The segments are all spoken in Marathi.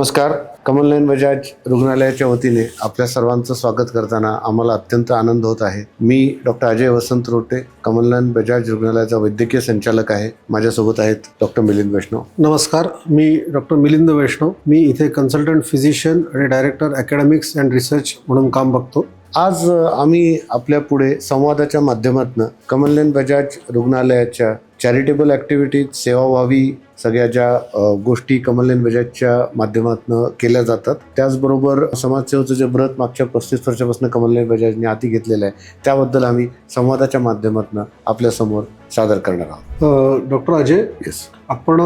नमस्कार. कमल नयन बजाज रुग्णालयाच्या वतीने आपल्या सर्वांचं स्वागत करताना आम्हाला अत्यंत आनंद होत आहे. मी डॉक्टर अजय वसंत रोटे, कमल नयन बजाज रुग्णालयाचा वैद्यकीय संचालक आहे. माझ्यासोबत आहेत डॉक्टर मिलिंद वैष्णव. नमस्कार, मी डॉक्टर मिलिंद वैष्णव. मी इथे कन्सल्टंट फिजिशियन आणि डायरेक्टर अकॅडमिक्स अँड रिसर्च म्हणून काम बघतो. आज आम्ही आपल्या पुढे संवादाच्या माध्यमातून कमल नयन बजाज रुग्णालयाच्या चॅरिटेबल ॲक्टिव्हिटीज, सेवा व्हावी, सगळ्या ज्या गोष्टी कमल नयन बजाजच्या माध्यमातून केल्या जातात, त्याचबरोबर समाजसेवेचं जे व्रत मागच्या 35 वर्षापासून कमल नयन बजाजने हाती घेतलेलं आहे, त्याबद्दल आम्ही संवादाच्या माध्यमातून आपल्यासमोर सादर करणार आहोत. डॉक्टर अजय, आपण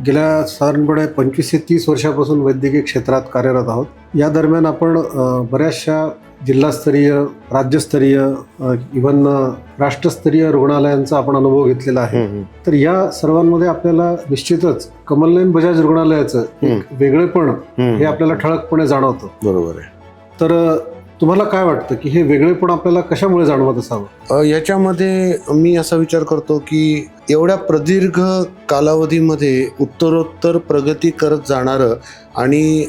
गेल्या साधारणपणे 25 ते 30 वर्षापासून वैद्यकीय क्षेत्रात कार्यरत आहोत. या दरम्यान आपण बऱ्याचशा जिल्हास्तरीय, राज्यस्तरीय, इव्हन राष्ट्रस्तरीय रुग्णालयांचा आपण अनुभव घेतलेला आहे. तर या सर्वांमध्ये आपल्याला निश्चितच कमल नयन बजाज रुग्णालयाचं एक वेगळेपण हे आपल्याला ठळकपणे जाणवतं. बरोबर आहे. तर तुम्हाला काय वाटतं की हे वेगळेपण आपल्याला कशामुळे जाणवत असावं? याच्यामध्ये मी असा विचार करतो की एवढ्या प्रदीर्घ कालावधीमध्ये उत्तरोत्तर प्रगती करत जाणारं आणि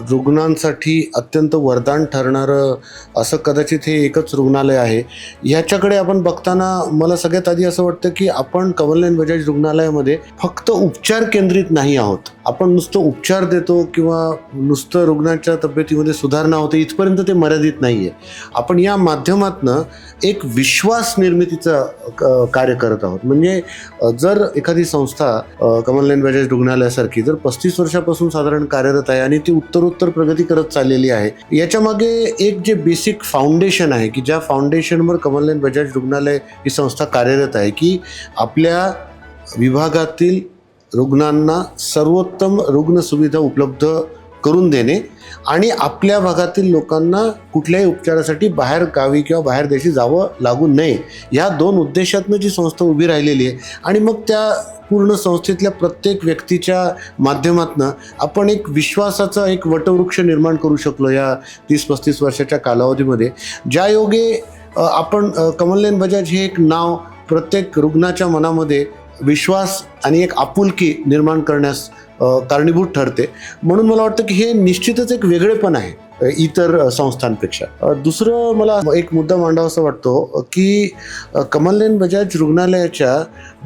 रुग्णांसाठी अत्यंत वरदान ठरणारं असं कदाचित हे एकच रुग्णालय आहे. ह्याच्याकडे आपण बघताना मला सगळ्यात आधी असं वाटतं की आपण कमल नयन बजाज रुग्णालयामध्ये फक्त उपचार केंद्रित नाही आहोत. आपण नुसतं उपचार देतो किंवा नुसतं रुग्णाच्या तब्येतीमध्ये सुधारणा होते इथपर्यंत ते मर्यादित नाही आहे. आपण या माध्यमातनं एक विश्वास निर्मितीचं कार्य करत आहोत. म्हणजे जर एखादी संस्था कमल नयन बजाज रुग्णालयासारखी जर 35 वर्षापासून साधारण कार्यरत आहे आणि ती उत्तरोत्तर प्रगती करत चाललेली आहे, याच्या मागे एक जे बेसिक फाउंडेशन आहे की ज्या फाउंडेशनवर कमल नयन बजाज रुग्णालय ही संस्था कार्यरत आहे की आपल्या विभागातील रुग्णांना सर्वोत्तम रुग्ण सुविधा उपलब्ध करून देणे आणि आपल्या भागातील लोकांना कुठल्याही उपचारासाठी बाहेर गावी किंवा बाहेर देशी जावं लागू नये, या दोन उद्देशातनं जी संस्था उभी राहिलेली आहे. आणि मग त्या पूर्ण संस्थेतल्या प्रत्येक व्यक्तीच्या माध्यमातून आपण एक विश्वासाचा एक वटवृक्ष निर्माण करू शकलो या 30-35 वर्षाच्या कालावधीमध्ये. ज्या योगे आपण कमल नयन बजाज हे एक नाव प्रत्येक रुग्णाच्या मनामध्ये विश्वास आणि एक आपुलकी निर्माण करण्यास कारणीभूत ठरते. म्हणून मला वाटतं की हे निश्चितच एक वेगळेपण आहे इतर संस्थांपेक्षा. दुसरं मला एक मुद्दा मांडावासा वाटतो की कमल नयन बजाज रुग्णालयाच्या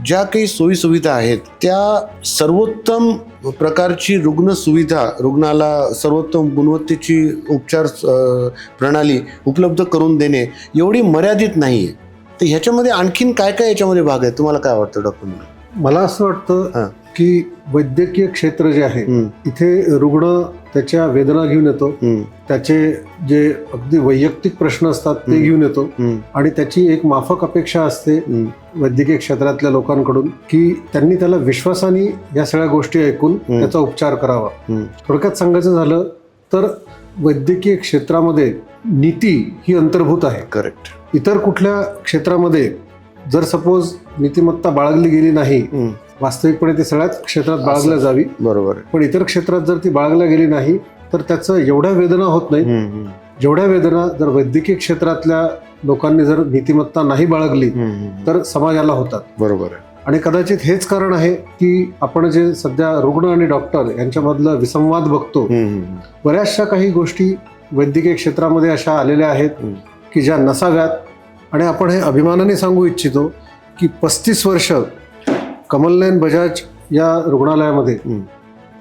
ज्या काही सोयीसुविधा आहेत त्या सर्वोत्तम प्रकारची रुग्ण सुविधा, रुग्णाला सर्वोत्तम गुणवत्तेची उपचार प्रणाली उपलब्ध करून देणे एवढी मर्यादित नाही आहे. तर ह्याच्यामध्ये आणखीन काय काय याच्यामध्ये भाग आहे, तुम्हाला काय वाटतं डॉक्टर? मला असं वाटतं की वैद्यकीय क्षेत्र जे आहे इथे रुग्ण त्याच्या वेदना घेऊन येतो, त्याचे जे अगदी वैयक्तिक प्रश्न असतात ते घेऊन येतो आणि त्याची एक माफक अपेक्षा असते वैद्यकीय क्षेत्रातल्या लोकांकडून की त्यांनी त्याला विश्वासाने या सगळ्या गोष्टी ऐकून त्याचा उपचार करावा. थोडक्यात सांगायचं झालं तर वैद्यकीय क्षेत्रामध्ये नीती ही अंतर्भूत आहे. करेक्ट. इतर कुठल्या क्षेत्रामध्ये जर सपोज नीतिमत्ता बाळगली गेली नाही, वास्तविकपणे ती सगळ्याच क्षेत्रात बाळगल्या जावी, बरोबर, पण इतर क्षेत्रात जर ती बाळगल्या गेली नाही तर त्याचं एवढ्या वेदना होत नाही जेवढ्या वेदना जर वैद्यकीय क्षेत्रातल्या लोकांनी जर नीतिमत्ता नाही बाळगली तर समाजाला होतात. बरोबर आहे. आणि कदाचित हेच कारण आहे की आपण जे सध्या रुग्ण आणि डॉक्टर यांच्यामधला विसंवाद बघतो. बऱ्याचशा काही गोष्टी वैद्यकीय क्षेत्रामध्ये अशा आलेल्या आहेत की ज्या नसाव्यात. आणि आपण हे अभिमानाने सांगू इच्छितो की 35 वर्ष कमल नयन बजाज या रुग्णालयामध्ये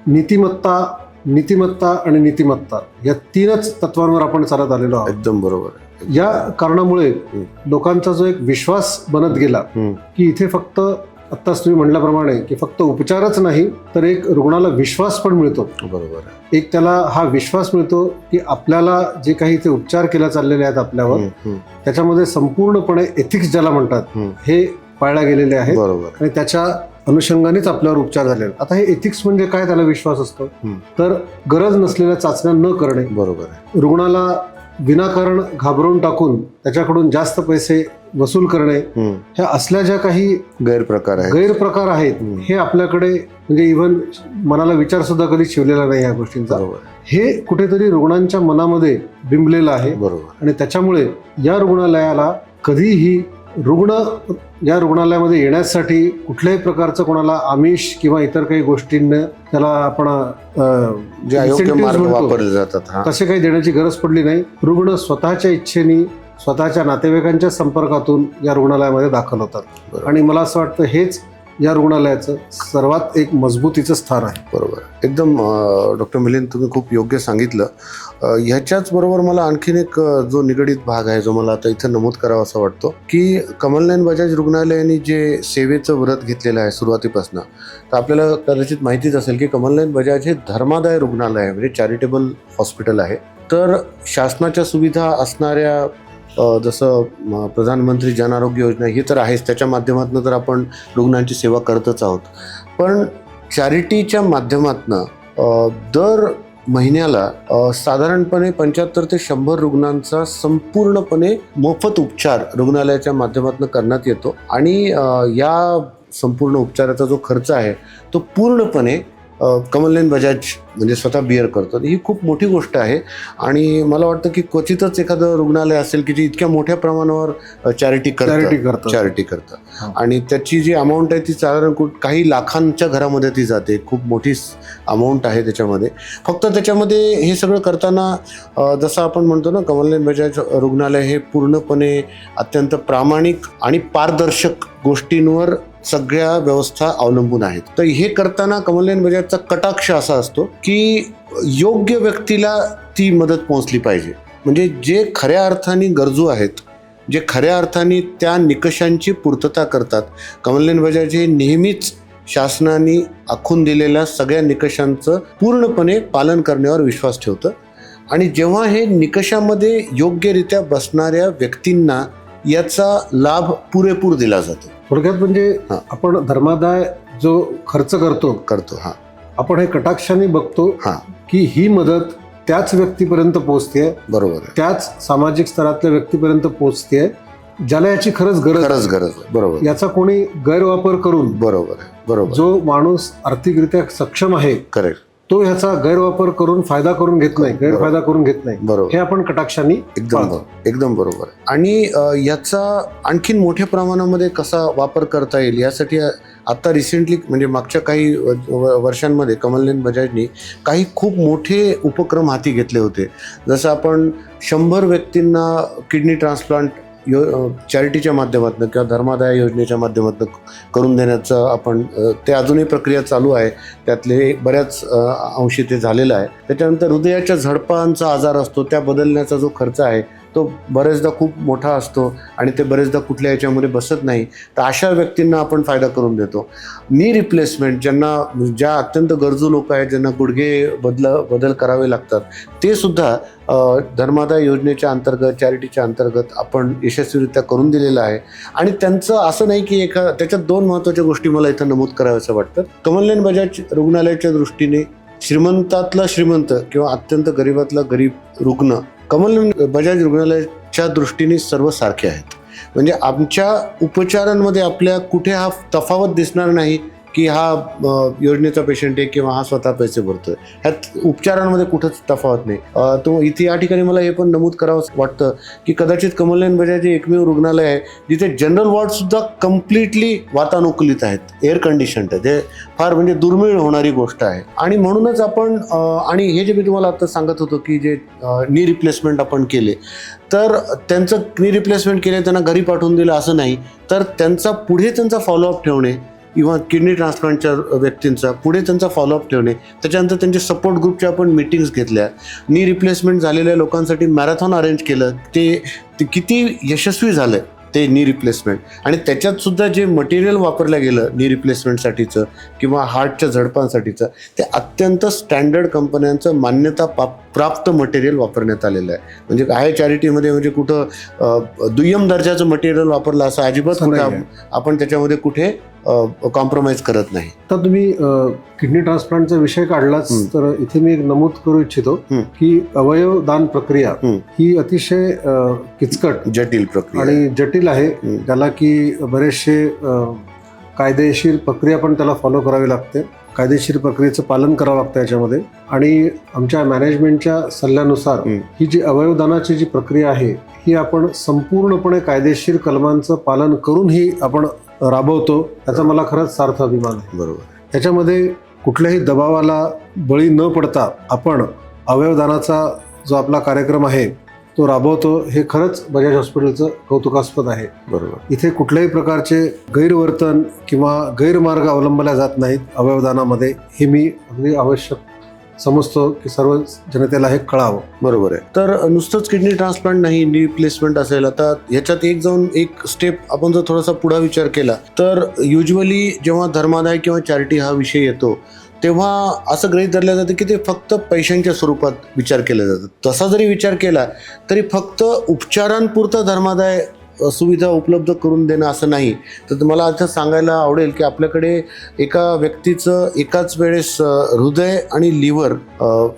नीतिमत्ता आणि नीतिमत्ता या 3च तत्वांवर आपण चालत आलेलो आहोत. एकदम बरोबर. या कारणामुळे लोकांचा जो एक विश्वास बनत गेला की इथे फक्त आत्ताच तुम्ही म्हटल्याप्रमाणे की फक्त उपचारच नाही तर एक रुग्णाला विश्वास पण मिळतो. बरोबर. एक त्याला हा विश्वास मिळतो की आपल्याला जे काही ते उपचार केले चाललेले आहेत आपल्यावर त्याच्यामध्ये संपूर्णपणे एथिक्स ज्याला म्हणतात हे पाळल्या गेलेले आहेत. बरोबर. आणि त्याच्या अनुषंगानेच आपल्यावर उपचार झाले. आता हे एथिक्स म्हणजे काय, त्याला विश्वास असतो तर गरज नसलेल्या चाचण्या न करणे. बरोबर. रुग्णाला विनाकारण घाबरून टाकून त्याच्याकडून जास्त पैसे वसूल करणे, ह्या असल्या ज्या काही गैरप्रकार आहेत हे आपल्याकडे म्हणजे इव्हन मनाला विचार सुद्धा कधी शिवलेला नाही या गोष्टींचा. हे कुठेतरी रुग्णांच्या मनामध्ये बिंबलेलं आहे. बरोबर. आणि त्याच्यामुळे या रुग्णालयाला कधीही रुग्ण या रुग्णालयामध्ये येण्यासाठी कुठल्याही प्रकारचं कोणाला आमिष किंवा इतर काही गोष्टींना त्याला आपण जे अयोग्य incentives मार्ग म्हणतो, वापरले जातात. हा. तसे काही देण्याची गरज पडली नाही. रुग्ण स्वतःच्या इच्छेने स्वतःच्या नातेवाईकांच्या संपर्कातून या रुग्णालयामध्ये दाखल होतात. बरोबर. आणि मला असं वाटतं हेच या रुग्णालयाचं सर्वात एक मजबूतीचं स्थान आहे. बरोबर. एकदम डॉक्टर मिलिंद, तुम्ही खूप योग्य सांगितलं. ह्याच्याच बरोबर मला आणखीन एक जो निगडीत भाग आहे जो मला आता इथं नमूद करावा असं वाटतो की कमलनयन बजाज रुग्णालयाने जे सेवेचं व्रत घेतलेलं आहे सुरुवातीपासून, तर आपल्याला कदाचित माहितीच असेल की कमलनयन बजाज हे धर्मादाय रुग्णालय आहे, म्हणजे चॅरिटेबल हॉस्पिटल आहे. तर शासनाच्या सुविधा असणाऱ्या जसं प्रधानमंत्री जन आरोग्य योजना ही तर आहेच, त्याच्या माध्यमातून तर आपण रुग्णांची सेवा करतच आहोत. पण चॅरिटीच्या माध्यमातून दर महिन्याला साधारणपणे 75 ते 100 रुग्णांचा संपूर्णपणे मोफत उपचार रुग्णालयाच्या माध्यमातून करण्यात येतो. आणि या संपूर्ण उपचाराचा जो खर्च आहे तो पूर्णपणे कमलनयन बजाज म्हणजे स्वतः बिअर करतो. ही खूप मोठी गोष्ट आहे. आणि मला वाटतं की क्वचितच एखादं रुग्णालय असेल की जे इतक्या मोठ्या प्रमाणावर चॅरिटी करतं. आणि त्याची जी अमाऊंट आहे ती साधारण काही लाखांच्या घरामध्ये ती जाते. खूप मोठी अमाऊंट आहे त्याच्यामध्ये. फक्त त्याच्यामध्ये हे सगळं करताना जसं आपण म्हणतो ना, कमलनयन बजाज रुग्णालय हे पूर्णपणे अत्यंत प्रामाणिक आणि पारदर्शक गोष्टींवर सगळ्या व्यवस्था अवलंबून आहेत. तर हे करताना कमलनयन बजाजचा कटाक्ष असा असतो की योग्य व्यक्तीला ती मदत पोहोचली पाहिजे. म्हणजे जे खऱ्या अर्थाने गरजू आहेत, जे खऱ्या अर्थाने त्या निकषांची पूर्तता करतात, कमलनयन बजाज हे नेहमीच शासनाने आखून दिलेल्या सगळ्या निकषांचं पूर्णपणे पालन करण्यावर विश्वास ठेवतं. आणि जेव्हा हे निकषामध्ये योग्यरित्या बसणाऱ्या व्यक्तींना याचा लाभ पुरेपूर दिला जातो. थोडक्यात म्हणजे आपण धर्मादाय जो खर्च करतो हा, आपण हे कटाक्षाने बघतो हा, की ही मदत त्याच व्यक्तीपर्यंत पोहोचते. बरोबर. त्याच सामाजिक स्तरातल्या व्यक्तीपर्यंत पोहोचते ज्याला याची खरंच गरज. बरोबर. याचा कोणी गैरवापर करून, बरोबर, जो माणूस आर्थिकरित्या सक्षम आहे, करेक्ट, तो ह्याचा गैरवापर करून फायदा करून घेत नाही, गैरफायदा करून घेत नाही. बरोबर. हे आपण कटाक्षाने एकदम बरोबर. आणि याचा आणखीन मोठ्या प्रमाणामध्ये कसा वापर करता येईल यासाठी आता रिसेंटली म्हणजे मागच्या काही वर्षांमध्ये कमलनयन बजाजनी काही खूप मोठे उपक्रम हाती घेतले होते. जसं आपण 100 व्यक्तींना किडनी ट्रान्सप्लांट चॅरिटीच्या माध्यमातून किंवा धर्मादाय योजनेच्या माध्यमातून करून देण्याचं आपण ते अजूनही प्रक्रिया चालू आहे. त्यातले बऱ्याच अंशी ते झालेलं आहे. त्याच्यानंतर हृदयाच्या झडपांचा आजार असतो, त्या बदलण्याचा जो खर्च आहे तो बरेचदा खूप मोठा असतो आणि ते बरेचदा कुठल्या याच्यामध्ये बसत नाही. तर अशा व्यक्तींना आपण फायदा करून देतो. नी रिप्लेसमेंट ज्या अत्यंत गरजू लोक आहेत, ज्यांना गुडघे बदल करावे लागतात, ते सुद्धा धर्मादाय योजनेच्या अंतर्गत, चॅरिटीच्या अंतर्गत आपण यशस्वीरित्या करून दिलेलं आहे. आणि त्यांचं असं नाही की त्याच्यात 2 महत्त्वाच्या गोष्टी मला इथं नमूद कराव्याचं वाटतं. कमलनयन बजाज रुग्णालयाच्या दृष्टीने श्रीमंतातला श्रीमंत किंवा अत्यंत गरीबातला गरीब रुग्ण कमलनयन बजाज रुग्णालयाच्या दृष्टीने सर्व सारखे आहेत. म्हणजे आमच्या उपचारांमध्ये आपल्या कुठे हा तफावत दिसणार नाही की हा योजनेचा पेशंट आहे किंवा हा स्वतः पैसे भरतोय. ह्यात उपचारांमध्ये कुठंच तफावत नाही. तो इथे या ठिकाणी मला हे पण नमूद करावं वाटतं की कदाचित कमलनयन बजाज हे एकमेव रुग्णालय आहे जिथे जनरल वॉर्डसुद्धा कम्प्लिटली वातानुकूलित आहेत, एअर कंडिशन्ड आहेत. हे फार म्हणजे दुर्मिळ होणारी गोष्ट आहे. आणि म्हणूनच आपण आणि हे जे मी तुम्हाला आता सांगत होतो की जे नी रिप्लेसमेंट आपण केले, तर त्यांचं नी रिप्लेसमेंट केले, त्यांना घरी पाठवून दिलं असं नाही, तर त्यांचा फॉलोअप ठेवणे किंवा किडनी ट्रान्सप्लांटच्या व्यक्तींचा पुढे त्यांचा फॉलोअप ठेवणे, त्याच्यानंतर त्यांचे सपोर्ट ग्रुपच्या आपण मीटिंग्स घेतल्या, नी रिप्लेसमेंट झालेल्या लोकांसाठी मॅरेथॉन अरेंज केलं. ते किती यशस्वी झालं ते नी रिप्लेसमेंट. आणि त्याच्यात सुद्धा जे मटेरियल वापरलं गेलं नी रिप्लेसमेंटसाठीचं किंवा हार्टच्या झडपांसाठीचं, ते अत्यंत स्टँडर्ड कंपन्यांचं मान्यता प्राप्त मटेरियल वापरण्यात आलेलं आहे. म्हणजे आहे चॅरिटीमध्ये म्हणजे कुठं दुय्यम दर्जाचं मटेरियल वापरलं असं अजिबात कुठं आपण त्याच्यामध्ये कुठे कॉम्प्रोमाइज करत नाही. तर तुम्ही किडनी ट्रान्सप्लांटचा विषय काढलाच, तर इथे मी एक नमूद करू इच्छितो की अवयव दान प्रक्रिया ही अतिशय किचकट, जटिल प्रक्रिया आणि जटिल आहे. त्याला की बरेचसे कायदेशीर प्रक्रिया पण त्याला फॉलो करावी लागते, कायदेशीर प्रक्रियेचं पालन करावं लागतं याच्यामध्ये. आणि आमच्या मॅनेजमेंटच्या सल्ल्यानुसार ही जी अवयवदानाची जी प्रक्रिया आहे ही आपण संपूर्णपणे कायदेशीर कलमांचं पालन करून ही आपण राबवतो, याचा मला खरंच सार्थ अभिमान आहे. बरोबर. त्याच्यामध्ये कुठल्याही दबावाला बळी न पडता आपण अवयवदानाचा जो आपला कार्यक्रम आहे तो राबवतो, हे खरंच बजाज हॉस्पिटलचं कौतुकास्पद आहे. बरोबर. इथे कुठल्याही प्रकारचे गैरवर्तन किंवा गैरमार्ग अवलंबला जात नाहीत अवयवदानामध्ये, हे मी अगदी आवश्यक समजतो की सर्व जनतेला हे कळावं. बरोबर आहे. तर नुसतंच किडनी ट्रान्सप्लांट नाही, नी रिप्लेसमेंट असेल, आता ह्याच्यात एक स्टेप आपण जर थोडासा पुढा विचार केला तर युजली जेव्हा धर्मादाय किंवा चॅरिटी हा विषय येतो तेव्हा असं गृहीत धरलं जातं की ते फक्त पैशांच्या स्वरूपात विचार केला जातं. तसा जरी विचार केला तरी फक्त उपचारांपुरता धर्मादाय सुविधा उपलब्ध करून देणं असं नाही. तर मला आता सांगायला आवडेल की आपल्याकडे एका व्यक्तीचं एकाच वेळेस हृदय आणि लिव्हर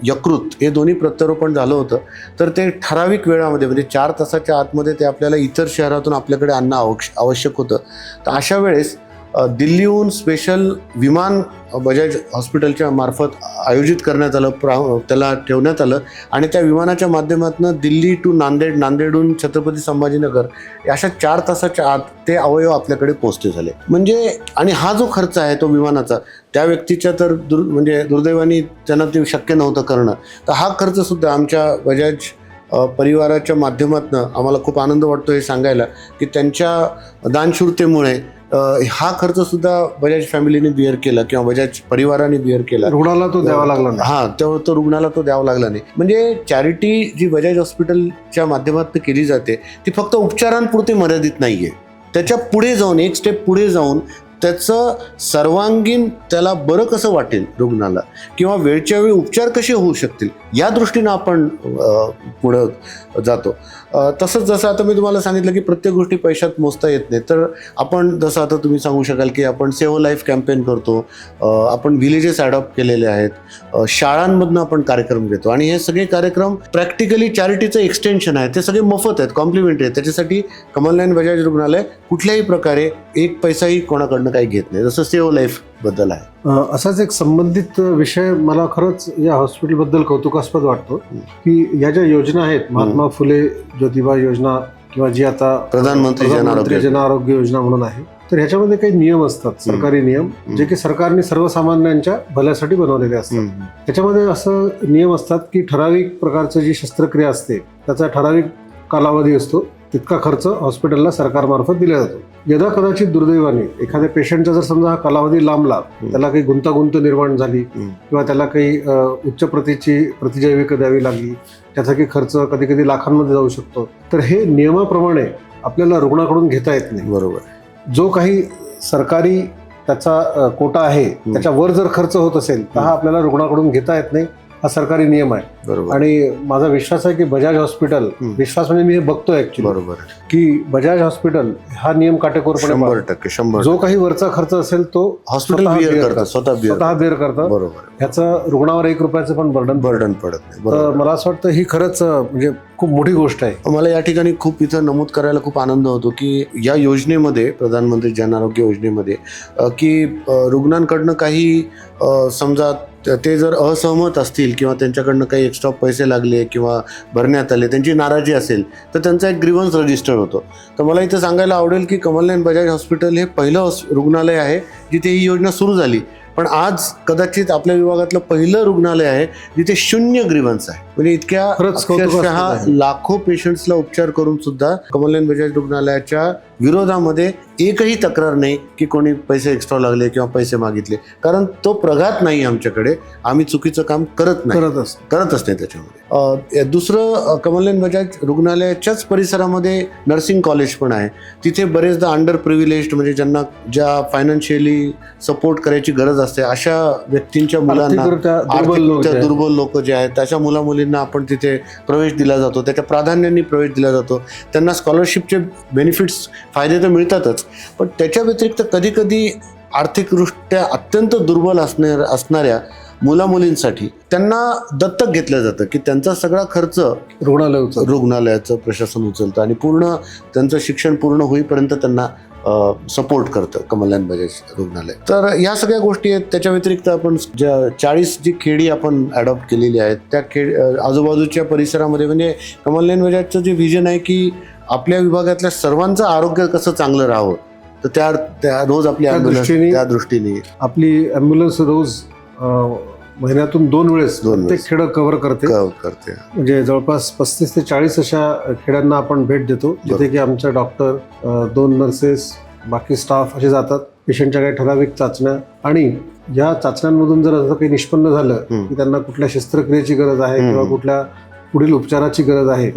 यकृत हे दोन्ही प्रत्यारोपण झालं होतं. तर ते ठराविक वेळामध्ये म्हणजे 4 तासाच्या आतमध्ये ते आपल्याला इतर शहरातून आपल्याकडे आणणं आवश्यक होतं. तर अशा वेळेस दिल्लीहून स्पेशल विमान बजाज हॉस्पिटलच्या मार्फत आयोजित करण्यात आलं, त्याला ठेवण्यात आलं आणि त्या विमानाच्या माध्यमातून दिल्ली टू नांदेड, नांदेडहून छत्रपती संभाजीनगर अशा 4 तासाच्या आत ते अवयव आपल्याकडे पोहोचते झाले. म्हणजे आणि हा जो खर्च आहे तो विमानाचा, त्या व्यक्तीच्या तर म्हणजे दुर्दैवाने त्यांना ते शक्य नव्हतं करणं, तर हा खर्च सुद्धा आमच्या बजाज परिवाराच्या माध्यमातून आम्हाला खूप आनंद वाटतो हे सांगायला की त्यांच्या दानशूरतेमुळे हा खर्च सुद्धा बजाज फॅमिलीने बिअर केला किंवा बजाज परिवाराने बिअर केला. रुग्णाला तो द्यावा लागला नाही. हा, तो रुग्णाला तो द्यावा लागला नाही. म्हणजे चॅरिटी जी बजाज हॉस्पिटलच्या माध्यमातून केली जाते ती फक्त उपचारांपुरती मर्यादित नाहीये. त्याच्या पुढे जाऊन एक स्टेप पुढे जाऊन त्याचं सर्वांगीण त्याला बरं कसं वाटेल रुग्णाला किंवा वेळच्या वेळी उपचार कसे होऊ शकतील या दृष्टीनं आपण पुढं जातो. तसंच जसं आता मी तुम्हाला सांगितलं की प्रत्येक गोष्टी पैशात मोजता येत नाही, तर आपण जसं आता तुम्ही सांगू शकाल की आपण सेव्ह लाईफ कॅम्पेन करतो, आपण व्हिलेजेस ॲडॉप्ट केलेले आहेत, शाळांमधनं आपण कार्यक्रम घेतो आणि हे सगळे कार्यक्रम प्रॅक्टिकली चॅरिटीचं एक्सटेन्शन आहे. ते सगळे मोफत आहेत, कॉम्प्लिमेंटरी आहेत. त्याच्यासाठी कमलनयन बजाज रुग्णालय कुठल्याही प्रकारे एक पैसाही कोणाकडनं काही घेत नाही, जसं सेव्ह लाईफ बद्दल आहे. असाच एक संबंधित विषय मला खरंच या हॉस्पिटलबद्दल कौतुकास्पद वाटतो की या ज्या योजना आहेत, महात्मा फुले ज्योतिबा योजना किंवा जी आता प्रधानमंत्री जन आरोग्य योजना म्हणून आहे, तर ह्याच्यामध्ये काही नियम असतात, सरकारी नियम, जे की सरकारने सर्वसामान्यांच्या भल्यासाठी बनवलेले असतात. त्याच्यामध्ये असं नियम असतात की ठराविक प्रकारचं जी शस्त्रक्रिया असते त्याचा ठराविक कालावधी असतो, तितका खर्च हॉस्पिटलला सरकारमार्फत दिला जातो. यदा कदाचित दुर्दैवाने एखाद्या पेशंटचा जर समजा हा कालावधी लांबला, त्याला काही गुंतागुंत निर्माण झाली किंवा त्याला काही उच्च प्रतीची प्रतिजैविक द्यावी लागली, त्याचा काही खर्च कधी कधी लाखांमध्ये जाऊ शकतो, तर हे नियमाप्रमाणे आपल्याला रुग्णाकडून घेता येत नाही. बरोबर. जो काही सरकारी त्याचा कोटा आहे त्याच्यावर जर खर्च होत असेल तर हा आपल्याला रुग्णाकडून घेता येत नाही, हा सरकारी नियम आहे. बरोबर. आणि माझा विश्वास आहे की बजाज हॉस्पिटल, विश्वास म्हणजे मी हे बघतोय ऍक्च्युली, बरोबर, की बजाज हॉस्पिटल हा नियम काटेकोरपणे 100% जो काही वरचा खर्च असेल तो हॉस्पिटल स्वतः बेअर करतं. बरोबर. ह्याचं रुग्णावर 1 रुपयाचं पण बर्डन पडत नाही. तर मला असं वाटतं ही खरंच म्हणजे खूप मोठी गोष्ट आहे. मला या ठिकाणी खूप इथं नमूद करायला खूप आनंद होतो की या योजनेमध्ये, प्रधानमंत्री जन आरोग्य योजनेमध्ये, की रुग्णांकडनं काही समजा ते जर असहमत असतील किंवा त्यांच्याकडनं काही एक्स्ट्रा पैसे लागले किंवा भरण्यात आले, त्यांची नाराजी असेल, तर त्यांचा एक ग्रीव्हन्स रजिस्टर होतो. तर मला इथं सांगायला आवडेल की कमलनयन बजाज हॉस्पिटल हे पहिलं रुग्णालय आहे जिथे ही योजना सुरू झाली, पण आज कदाचित आपल्या विभागातलं पहिलं रुग्णालय आहे जिथे 0 ग्रीव्हन्स आहे. म्हणजे इतक्या अक्षरशः लाखो पेशंट्सला उपचार करून सुद्धा कमलनयन बजाज रुग्णालयाच्या विरोधामध्ये एकही तक्रार नाही की कोणी पैसे एक्स्ट्रा लागले किंवा पैसे मागितले, कारण तो प्रघात नाही आमच्याकडे. आम्ही चुकीचं काम करतच नाही त्याच्यामध्ये. दुसरं, कमलनयन बजाज रुग्णालयाच्याच परिसरामध्ये नर्सिंग कॉलेज पण आहे. तिथे बरेचदा अंडर प्रिव्हिलेज्ड म्हणजे ज्या फायनान्शियली सपोर्ट करायची गरज असते अशा व्यक्तींच्या मुलांना, दुर्बल लोक जे आहेत त्याच्या मुलींना आपण तिथे प्रवेश दिला जातो, त्याच्या प्राधान्याने प्रवेश दिला जातो. त्यांना स्कॉलरशिपचे बेनिफिट्स, फायदे तर मिळतातच, पण त्याच्या व्यतिरिक्त कधी कधी आर्थिकदृष्ट्या अत्यंत दुर्बल असणाऱ्या मुलामुलींसाठी त्यांना दत्तक घेतलं जातं की त्यांचा सगळा खर्च रुग्णालयाचं प्रशासन उचलतं आणि पूर्ण त्यांचं शिक्षण पूर्ण होईपर्यंत त्यांना सपोर्ट करतं कमलनयन बजाज रुग्णालय. तर ह्या सगळ्या गोष्टी आहेत. त्याच्या व्यतिरिक्त आपण ज्या 40 जी खेडी आपण ॲडॉप्ट केलेली आहेत त्या आजूबाजूच्या परिसरामध्ये, म्हणजे कमलनयन बजाजचं जे व्हिजन आहे की आपल्या विभागातल्या सर्वांचं आरोग्य कसं चांगलं राहावं, तर त्या रोज आपली ॲम्ब्युलन्स त्या दृष्टीने आपली ॲम्ब्युलन्स रोज महिन्यातून 2 वेळेस प्रत्येक खेडं कव्हर करते. म्हणजे जवळपास 35 ते 40 अशा खेड्यांना आपण भेट देतो, जिथे की आमचे डॉक्टर, 2 नर्सेस, बाकी स्टाफ असे जातात. पेशंटच्या काही ठराविक चाचण्या, आणि या चाचण्यांमधून जर असं काही निष्पन्न झालं की त्यांना कुठल्या शस्त्रक्रियेची गरज आहे किंवा कुठल्या पुढील उपचाराची गरज आहे,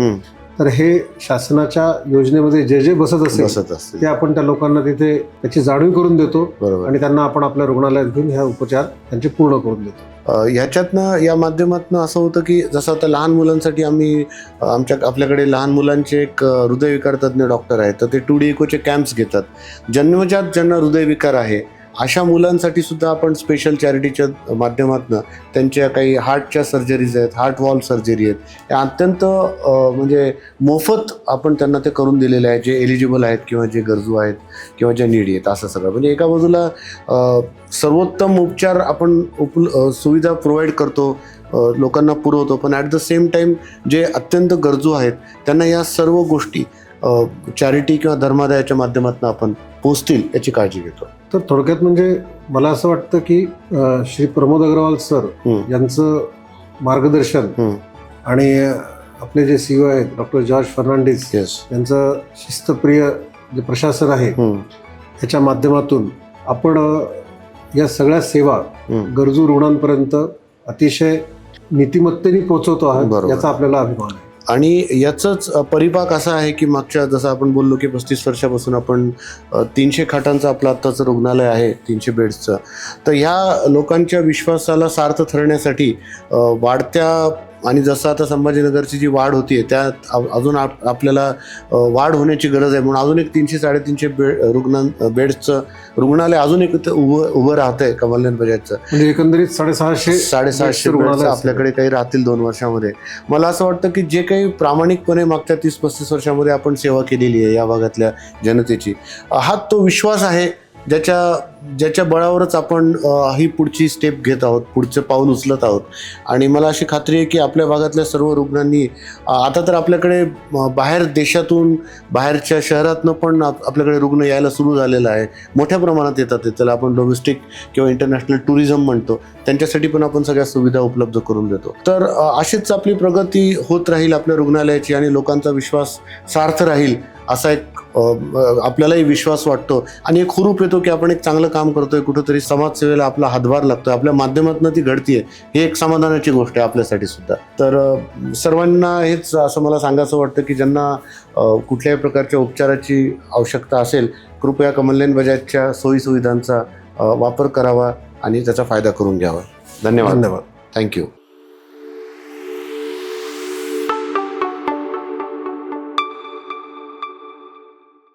तर हे शासनाच्या योजनेमध्ये जे जे बसत असेल ते आपण त्या लोकांना तिथे त्याची जाणीव करून देतो आणि त्यांना आपण आपल्या रुग्णालयात घेऊन ह्या उपचार त्यांचे पूर्ण करून देतो. ह्याच्यातनं या माध्यमातून असं होतं की जसं आता लहान मुलांसाठी आम्ही आपल्याकडे लहान मुलांचे एक हृदयविकार तज्ज्ञ डॉक्टर आहेत, तर ते 2D इकोचे कॅम्प्स घेतात. जन्मजात ज्यांना हृदयविकार आहे अशा मुलांसाठी सुद्धा आपण स्पेशल चॅरिटीच्या माध्यमातून त्यांच्या काही हार्टच्या सर्जरीज आहेत, हार्ट वॉल्व सर्जरी आहेत, या अत्यंत म्हणजे मोफत आपण त्यांना ते करून दिलेले आहेत, जे एलिजिबल आहेत किंवा जे गरजू आहेत किंवा ज्या नीडी आहेत. असं सगळं म्हणजे एका बाजूला सर्वोत्तम उपचार आपण सुविधा प्रोव्हाइड करतो, लोकांना पुरवतो, पण ॲट द सेम टाईम जे अत्यंत गरजू आहेत त्यांना या सर्व गोष्टी चॅरिटी किंवा धर्मादायाच्या माध्यमातून आपण पोचतील याची काळजी घेतो. तर थोडक्यात म्हणजे मला असं वाटतं की श्री प्रमोद अग्रवाल सर यांचं मार्गदर्शन आणि आपले जे CEO आहेत डॉक्टर जॉर्ज फर्नांडिस यांचं शिस्तप्रिय जे प्रशासन आहे, याच्या माध्यमातून आपण या सगळ्या सेवा गरजू रुग्णांपर्यंत अतिशय नीतिमत्तेने पोहोचवतो आहोत, याचा आपल्याला अभिमान आहे. आणि याचंच परिपाक असा आहे की मागच्या जसं आपण बोललो की 35 वर्षापासून आपण 300 खाटांचं आपलं आत्ताचं रुग्णालय आहे, 300 बेड्सचं. तर ह्या लोकांच्या विश्वासाला सार्थ ठरण्यासाठी वाढत्या आणि जसं आता संभाजीनगरची जी वाढ होती आहे त्यात अजून आपल्याला वाढ होण्याची गरज आहे, म्हणून अजून एक 300-350 बेड्सचं रुग्णालय अजून एक उभं राहतं आहे कमलनयन बजाजचं. म्हणजे एकंदरीत 650 रुग्णालय आपल्याकडे काही राहतील 2 वर्षामध्ये. मला असं वाटतं की जे काही प्रामाणिकपणे मागच्या 30-35 वर्षामध्ये आपण सेवा केलेली आहे या भागातल्या जनतेची, हा तो विश्वास आहे ज्याच्या बळावरच आपण ही पुढची स्टेप घेत आहोत, पुढचं पाऊल उचलत आहोत. आणि मला अशी खात्री आहे की आपल्या भागातल्या सर्व रुग्णांनी आता तर आपल्याकडे बाहेर देशातून, बाहेरच्या शहरातनं पण आपल्याकडे रुग्ण यायला सुरू झालेलं आहे. मोठ्या प्रमाणात येतात, त्याला आपण डोमेस्टिक किंवा इंटरनॅशनल टुरिझम म्हणतो, त्यांच्यासाठी पण आपण सगळ्या सुविधा उपलब्ध करून देतो. तर अशीच आपली प्रगती होत राहील आपल्या रुग्णालयाची आणि लोकांचा विश्वास सार्थ राहील असा एक आपल्यालाही विश्वास वाटतो आणि एक हुरूप येतो की आपण एक चांगलं काम करतोय, कुठंतरी समाजसेवेला आपला हातभार लागतोय, आपल्या माध्यमातून ती घडतीये, ही एक समाधानाची गोष्ट आहे आपल्यासाठी सुद्धा. तर सर्वांना हेच असं मला सांगायचं वाटतं की ज्यांना कुठल्याही प्रकारच्या उपचाराची आवश्यकता असेल, कृपया कमलनयन बजाजच्या सोयीसुविधांचा वापर करावा आणि त्याचा फायदा करून घ्यावा. धन्यवाद. धन्यवाद. थँक्यू.